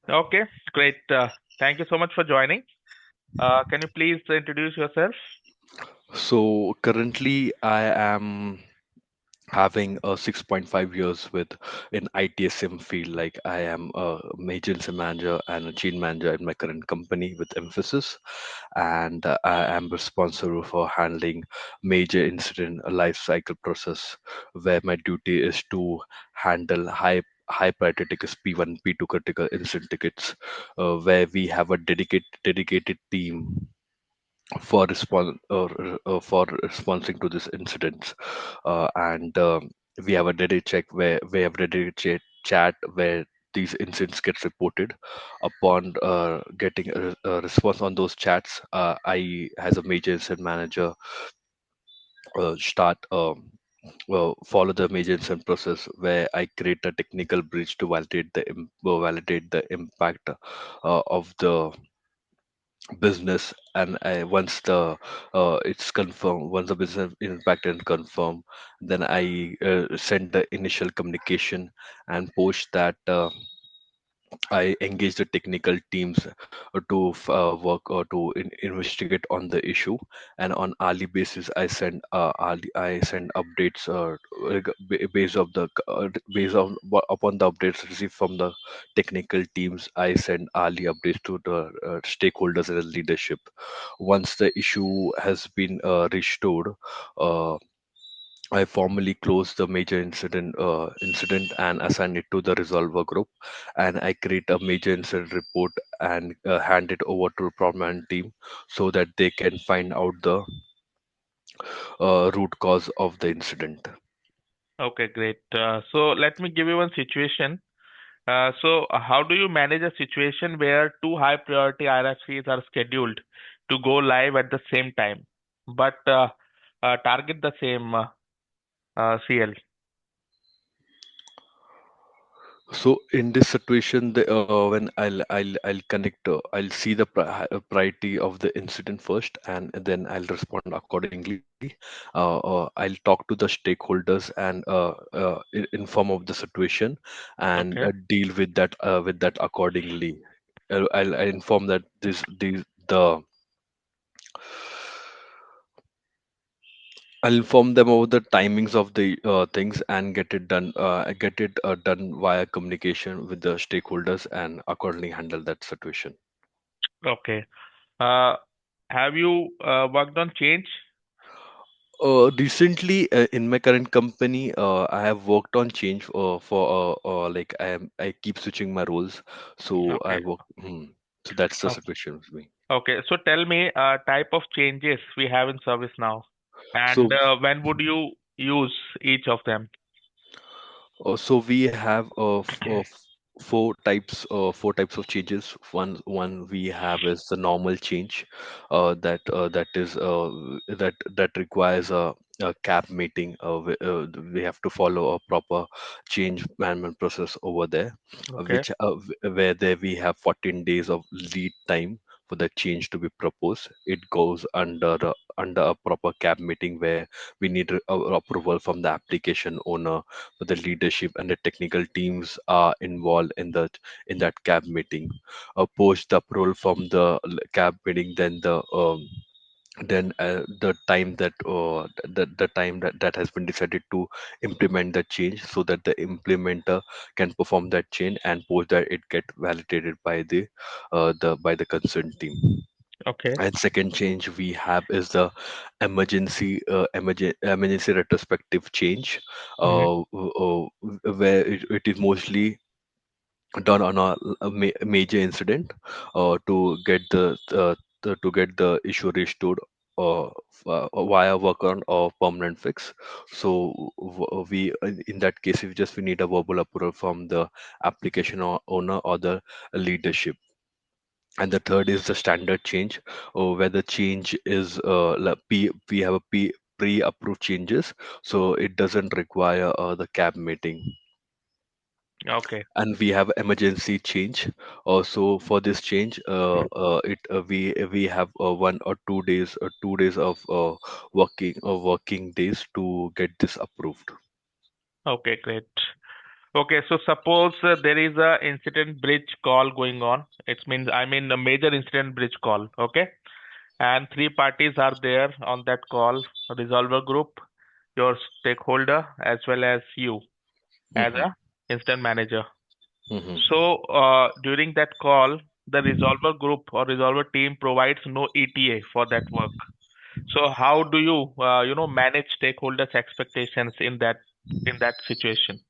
Okay, great. Thank you so much for joining. Can you please introduce yourself? So currently, I am having a 6.5 years with in ITSM field. Like I am a major incident manager and a change manager in my current company with emphasis, and I am responsible for handling major incident life cycle process, where my duty is to handle high priority tickets P1 P2 critical incident tickets, where we have a dedicated team for responding to this incidents, and we have a dedicated check where we have dedicated chat where these incidents get reported. Upon getting a response on those chats, I as a major incident manager start follow the major incident process where I create a technical bridge to validate the impact of the business. And once the it's confirmed, once the business impact and confirmed, then I send the initial communication, and post that I engage the technical teams to work or to investigate on the issue. And on hourly basis, I send updates based on upon the updates received from the technical teams. I send hourly updates to the stakeholders and the leadership. Once the issue has been restored, uh, I formally close the major incident and assign it to the resolver group, and I create a major incident report and hand it over to the problem team so that they can find out the root cause of the incident. Okay, great. So let me give you one situation. How do you manage a situation where two high priority RFCs are scheduled to go live at the same time, but target the same CL? So in this situation, when I'll connect, I'll see the priority of the incident first, and then I'll respond accordingly. I'll talk to the stakeholders and inform of the situation, and Okay. deal with that accordingly. I'll inform that these the I'll inform them over the timings of the things and get it done via communication with the stakeholders and accordingly handle that situation. Okay. Uh, have you worked on change? Recently, in my current company, I have worked on change like I keep switching my roles, so I Okay. work. So that's the Oh, situation with me. okay. So tell me type of changes we have in ServiceNow, and So when would you use each of them? So we have four types of changes. One we have is the normal change, that requires a CAP meeting. We have to follow a proper change management process over there, Okay. where there we have 14 days of lead time for the change to be proposed. It goes under a proper CAP meeting where we need approval from the application owner, the leadership and the technical teams are involved in that cab meeting. Post the approval from the cab meeting, then the time the time that has been decided to implement the change, so that the implementer can perform that change, and post that it get validated by the concerned team. Okay. And second change we have is the emergency retrospective change, Hmm. where it is mostly done on a major incident, to get the issue restored, via workaround or permanent fix. So we in that case, we need a verbal approval from the application owner or the leadership. And the third is the standard change, where the change is we have a pre-approved changes, so it doesn't require the cab meeting. Okay. And we have emergency change. Also for this change, it we have 2 days of working days to get this approved. Okay, great. Okay, so suppose there is a incident bridge call going on. It means I mean a major incident bridge call. Okay, and three parties are there on that call: a resolver group, your stakeholder, as well as you as Hmm. a incident manager. Hmm. So during that call, the resolver group or resolver team provides no ETA for that work. So how do you manage stakeholders' expectations in that situation?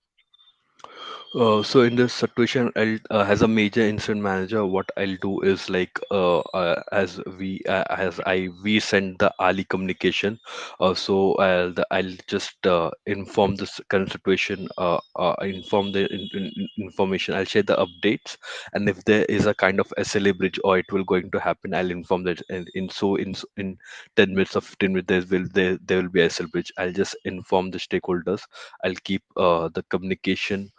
So in this situation, as a major incident manager, what I'll do is like as we send the early communication. So I'll just inform this current situation, inform the information. I'll share the updates, and if there is a kind of SLA bridge or it will going to happen, I'll inform that. And in 10 minutes or 15 minutes, there will be a SLA bridge. I'll just inform the stakeholders. I'll keep the communication.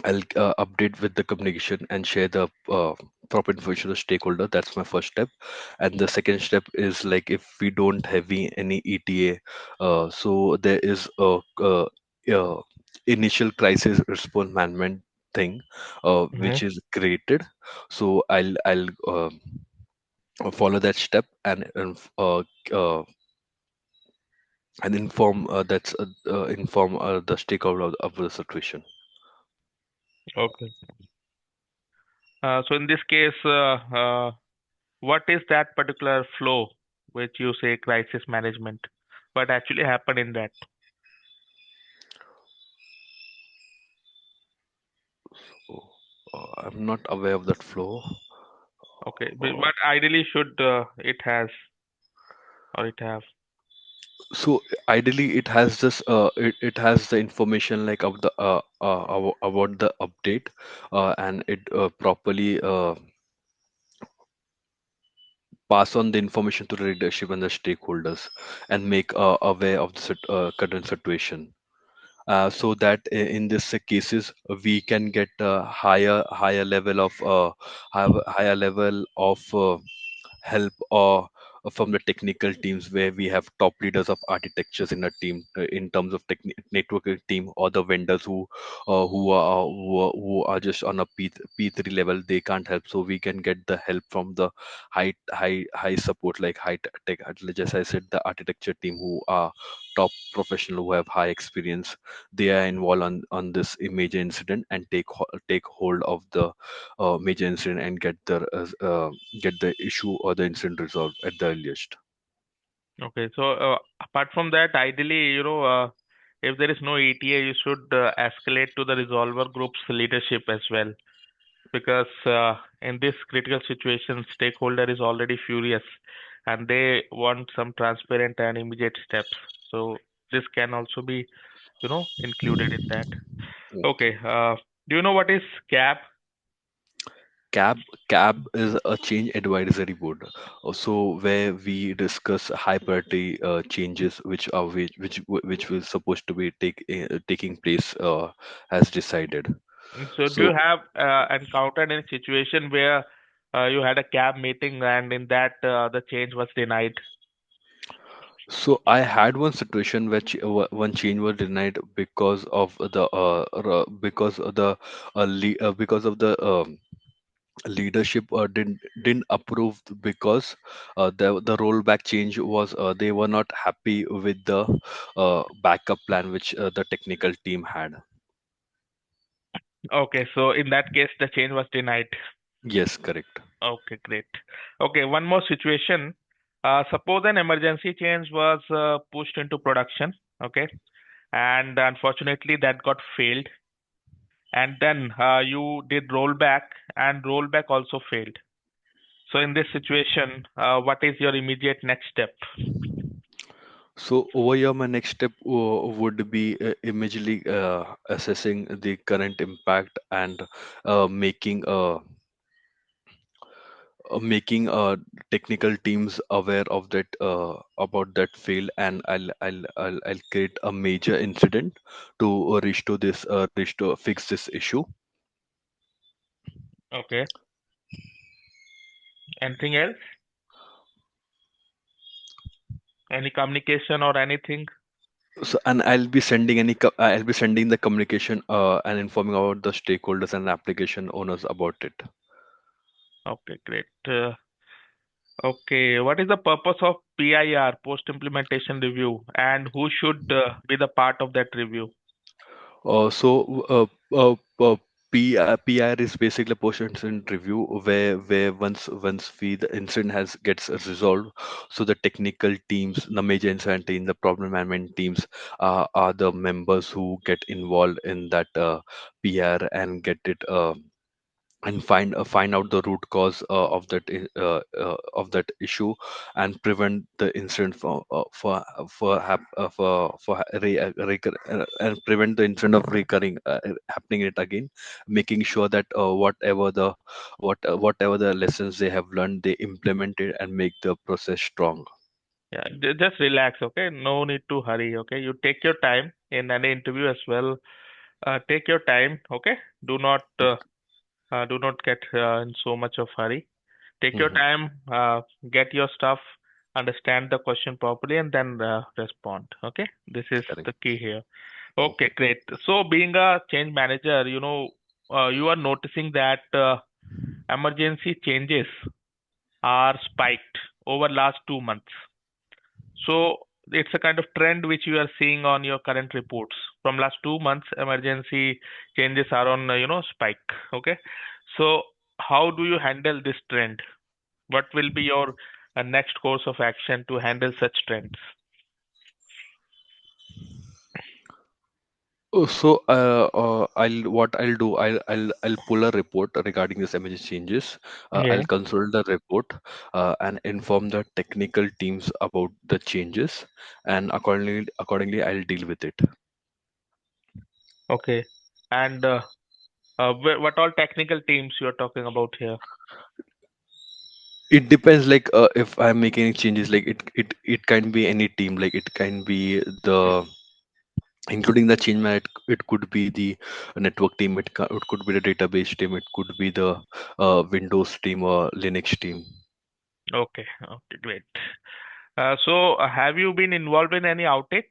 I'll update with the communication and share the proper information to the stakeholder. That's my first step. And the second step is like if we don't have any ETA, so there is uh, initial crisis response management thing, Hmm. which is created. So I'll follow that step and inform the stakeholder of the situation. Okay. So in this case, what is that particular flow which you say crisis management? What actually happened in that? So, I'm not aware of that flow. Okay, but Uh, what ideally should it has or it have? so ideally, it has the information like of the about the update, and it properly pass on the information to the leadership and the stakeholders, and make aware of the current situation. So that in this cases we can get a higher level of higher level of help or from the technical teams where we have top leaders of architectures in a team in terms of networking team, or the vendors who are just on a P3 level. They can't help, so we can get the help from the high support, like high tech, just I said, the architecture team who are top professional, who have high experience. They are involved on this major incident and take hold of the major incident and get the issue or the incident resolved at the earliest. Okay, so apart from that, ideally, if there is no ETA, you should escalate to the resolver group's leadership as well, because in this critical situation, stakeholder is already furious, and they want some transparent and immediate steps. So this can also be, included in that. Okay, do you know what is CAB? Cab is a change advisory board, so where we discuss high priority changes which was supposed to be taking place as decided. So do you So have encountered any situation where you had a CAB meeting and in that the change was denied? so I had one situation where one change was denied because of the because of the leadership didn't approve, because the rollback change was they were not happy with the backup plan which the technical team had. Okay, so in that case, the change was denied. Yes, correct. Okay, great. Okay, one more situation. Suppose an emergency change was pushed into production, okay, and unfortunately that got failed, and then you did rollback, and rollback also failed. So in this situation, what is your immediate next step? So over here, my next step would be immediately assessing the current impact and making making technical teams aware of that about that fail, and I'll create a major incident to restore fix this issue. Okay, anything else? Any communication or anything? So, and I'll be sending the communication and informing about the stakeholders and application owners about it. Okay, great. Okay, what is the purpose of PIR, post-implementation review, and who should be the part of that review? So PIR is basically a post-incident review where once the incident has gets resolved, so the technical teams, the major incident team, the problem management teams are the members who get involved in that PIR and get it. And find out the root cause of that issue and prevent the incident and prevent the incident of recurring happening it again, making sure that whatever the lessons they have learned, they implement it and make the process strong. Yeah, just relax, okay? No need to hurry, okay? You take your time in any interview as well. Take your time, okay? Do not do not get in so much of hurry. Take your Mhm. time, get your stuff, understand the question properly, and then respond. Okay, this is Correct. the key here. Mhm. Okay, great. So, being a change manager, you are noticing that emergency changes are spiked over last 2 months. So, it's a kind of trend which you are seeing on your current reports. From last 2 months, emergency changes are on spike. Okay, so how do you handle this trend? What will be your next course of action to handle such trends? I'll do, I'll pull a report regarding this emergency changes. Yeah. I'll consult the report and inform the technical teams about the changes, and accordingly I'll deal with it. Okay. And what all technical teams you are talking about here? It depends, like if I'm making changes, like it can be any team, like it can be the including the change man, it could be the network team, it could be the database team, it could be the Windows team or Linux team. Okay. Okay. Great. So, have you been involved in any outage?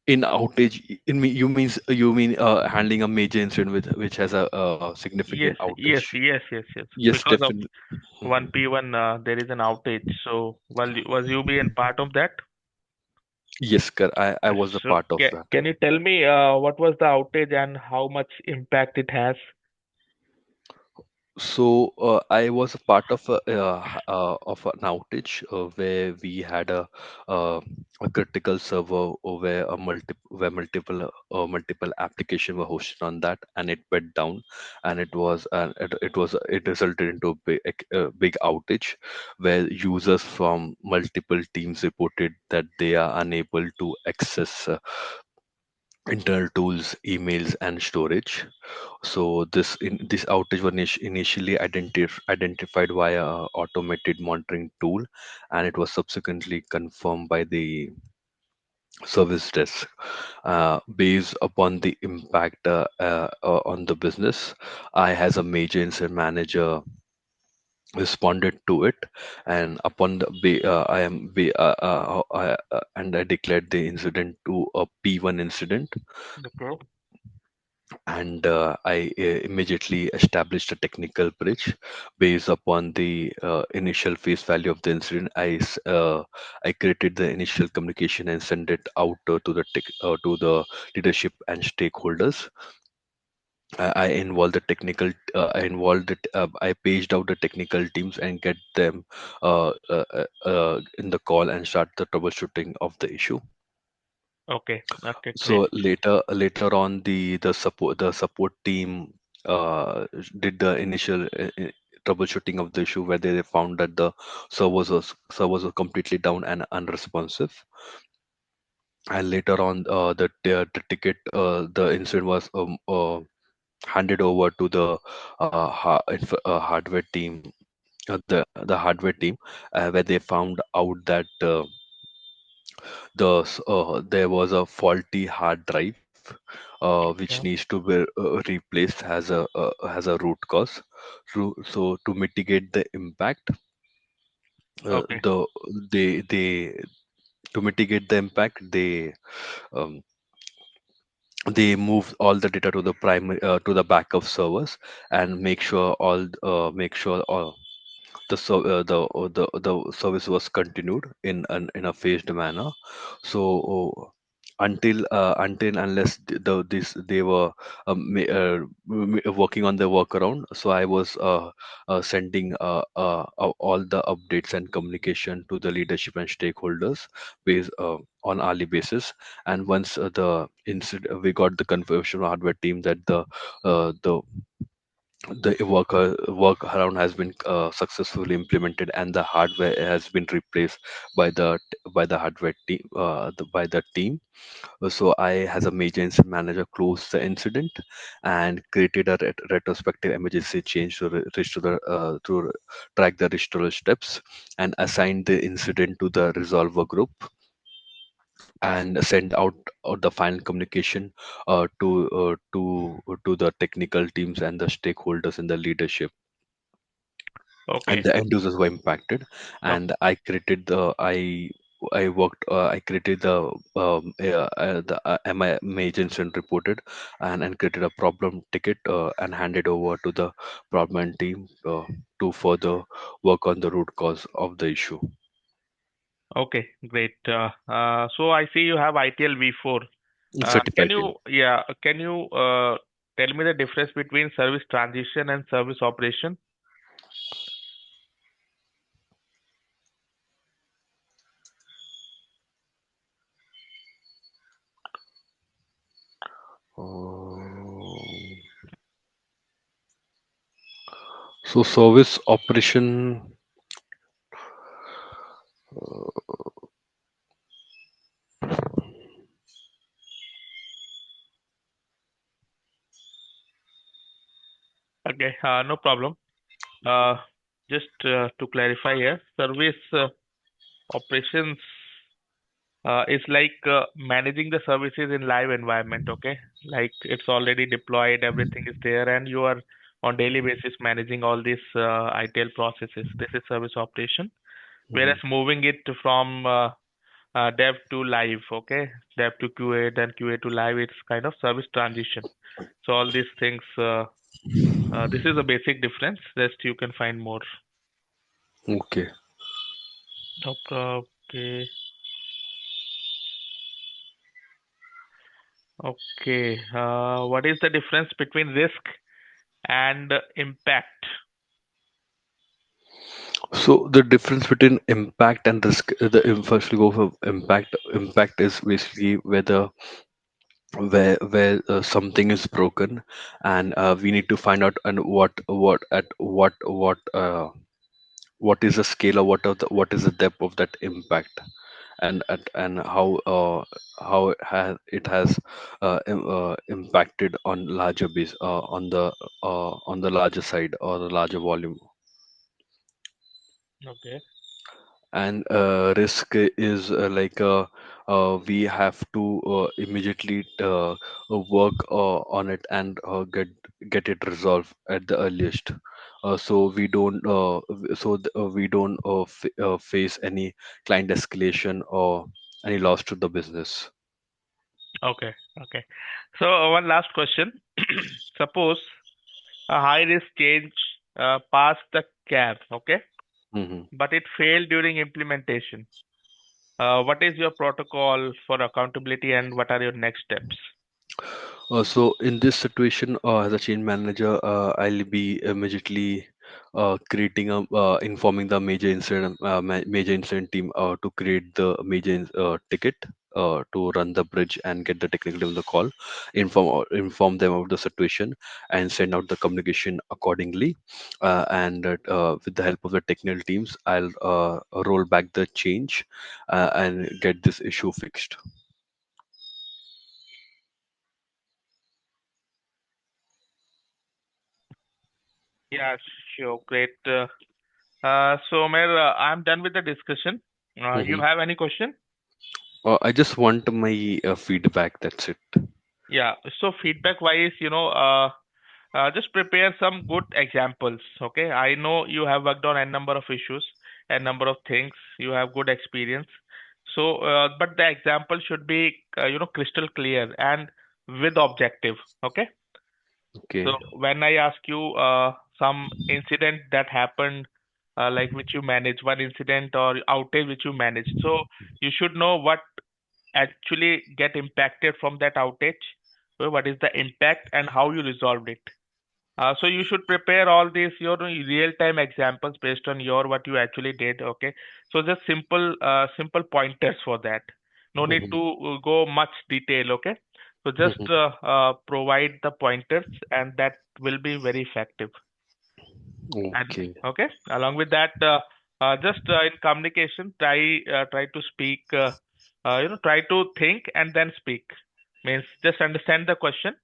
In outage, you mean handling a major incident with which has a significant Yes. Yes. outage? Yes. Yes. Yes. Yes, Because of definitely. one Mhm. P1, there is an outage. So, was you being part of that? Yes, I was a So, part of that. can you tell me what was the outage and how much impact it has? So I was a part of an outage where we had a critical server where multiple application were hosted on that, and it went down, and it resulted into a big outage where users from multiple teams reported that they are unable to access internal tools, emails, and storage. So this outage was initially identified via a automated monitoring tool, and it was subsequently confirmed by the service desk. Based upon the impact on the business, I, as a major incident manager, responded to it, and upon the I am and I declared the incident to a P1 incident, Okay. and I immediately established a technical bridge based upon the initial face value of the incident. I created the initial communication and sent it out to the leadership and stakeholders. I involved the technical. I involved it. I paged out the technical teams and get them in the call and start the troubleshooting of the issue. Okay. Okay. Great. So later on, the support team did the initial troubleshooting of the issue, where they found that the servers were completely down and unresponsive. And later on, the incident was handed over to the hardware team, the hardware team, where they found out that there was a faulty hard drive which Yeah. needs to be replaced has a root cause. So to mitigate the impact, uh, Okay. the they to mitigate the impact, um, they move all the data to the primary to the backup servers and make sure all the service was continued in a phased manner. So until unless they were working on the workaround, so I was sending all the updates and communication to the leadership and stakeholders based on hourly basis. And once the incident we got the confirmation from hardware team that the workaround has been successfully implemented and the hardware has been replaced by the hardware team by the team. So I, as a major incident manager, closed the incident and created a retrospective emergency change to restore to track the restoral steps and assigned the incident to the resolver group and send out the final communication to the technical teams and the stakeholders and the leadership and Okay. the end users were impacted. Okay. And I created the I worked I created the my major incident reported and created a problem ticket and handed over to the problem team to further work on the root cause of the issue. Okay. Great. So I see you have ITIL V4. Can Certified team. you, yeah, can you tell me the difference between service transition and service operation? Um, so service operation. Okay. No problem. Uh, just to clarify here, service operations is like managing the services in live environment. Okay, like it's already deployed, everything is there, and you are on daily basis managing all these ITL processes. This is service operation. Whereas Mhm. moving it from dev to live, okay, dev to QA, then QA to live, it's kind of service transition. So all these things, this is a basic difference. Rest you can find more. Okay. Okay, okay. What is the difference between risk and impact? So the difference between impact and risk, first we go for impact. Impact is basically where something is broken, and we need to find out and what is the scale or what is the depth of that impact, and how it has impacted on larger base on the larger side or the larger volume. Okay. And risk is we have to immediately work on it and get it resolved at the earliest, so we don't face any client escalation or any loss to the business. Okay. Okay. So one last question. Suppose a high risk change passed the CAB, okay, Hmm. but it failed during implementation. What is your protocol for accountability and what are your next steps? So in this situation, as a change manager, I'll be immediately informing the major incident team to create the ticket to run the bridge and get the technical team on the call, inform them of the situation, and send out the communication accordingly. And with the help of the technical teams, I'll roll back the change and get this issue fixed. Yeah, sure. Great. So, Mer, I'm done with the discussion. You Mm-hmm. have any question? I just want my feedback. That's it. Yeah. So feedback wise, just prepare some good examples. Okay. I know you have worked on a number of issues and number of things. You have good experience. So, but the example should be, crystal clear and with objective. Okay. So Okay. when I ask you some incident that happened, like which you manage, one incident or outage which you manage. So you should know what actually get impacted from that outage, what is the impact and how you resolved it. So you should prepare all these your real-time examples based on your what you actually did. Okay, so just simple pointers for that. No need Mhm. to go much detail. Okay, so just Mhm. provide the pointers, and that will be very effective. And Okay. okay, along with that, just in communication, try to speak. Try to think and then speak. Means just understand the question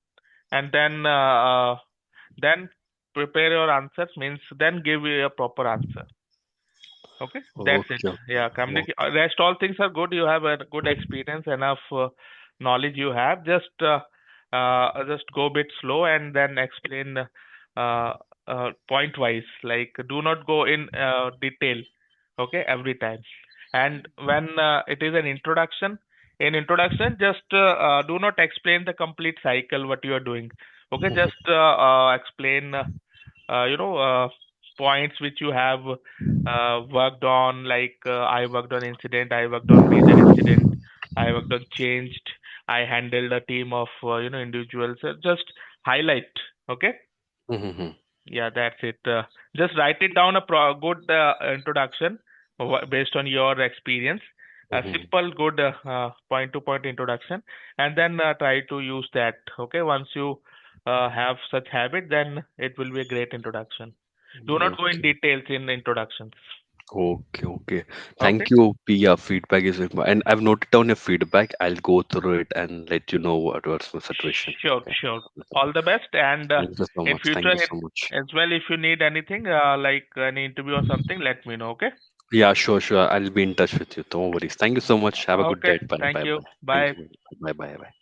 and then prepare your answers. Means then give you a proper answer. Okay, that's it. Okay. Yeah, Okay. rest all things are good. You have a good experience, enough knowledge you have. Just go a bit slow and then explain point wise. Like do not go in detail. Okay, every time. And when it is an introduction, in introduction, just do not explain the complete cycle what you are doing. Okay, Mhm. just explain. You know points which you have worked on, like I worked on incident, I worked on major incident, I worked on changed, I handled a team of individuals. Just highlight. Okay. Mhm. Yeah, that's it. Just write it down, a good introduction based on your experience. A Mhm. simple, good point to point introduction, and then try to use that. Okay, once you have such habit, then it will be a great introduction. Do not go in Okay. details in introductions. Okay. Okay. Okay. Thank you, Pia. Feedback is and I've noted down your feedback. I'll go through it and let you know what's my situation. Sure, Okay. sure. All the best, and Thank you so in much. Thank future, you so much. as well, if you need anything like any interview or something, let me know. Okay. Yeah, sure, sure. I'll be in touch with you. Don't worry. Thank you so much. Have a good Okay. day. Bye, Thank bye, you. bye. Thank Bye. you. Bye, bye, bye.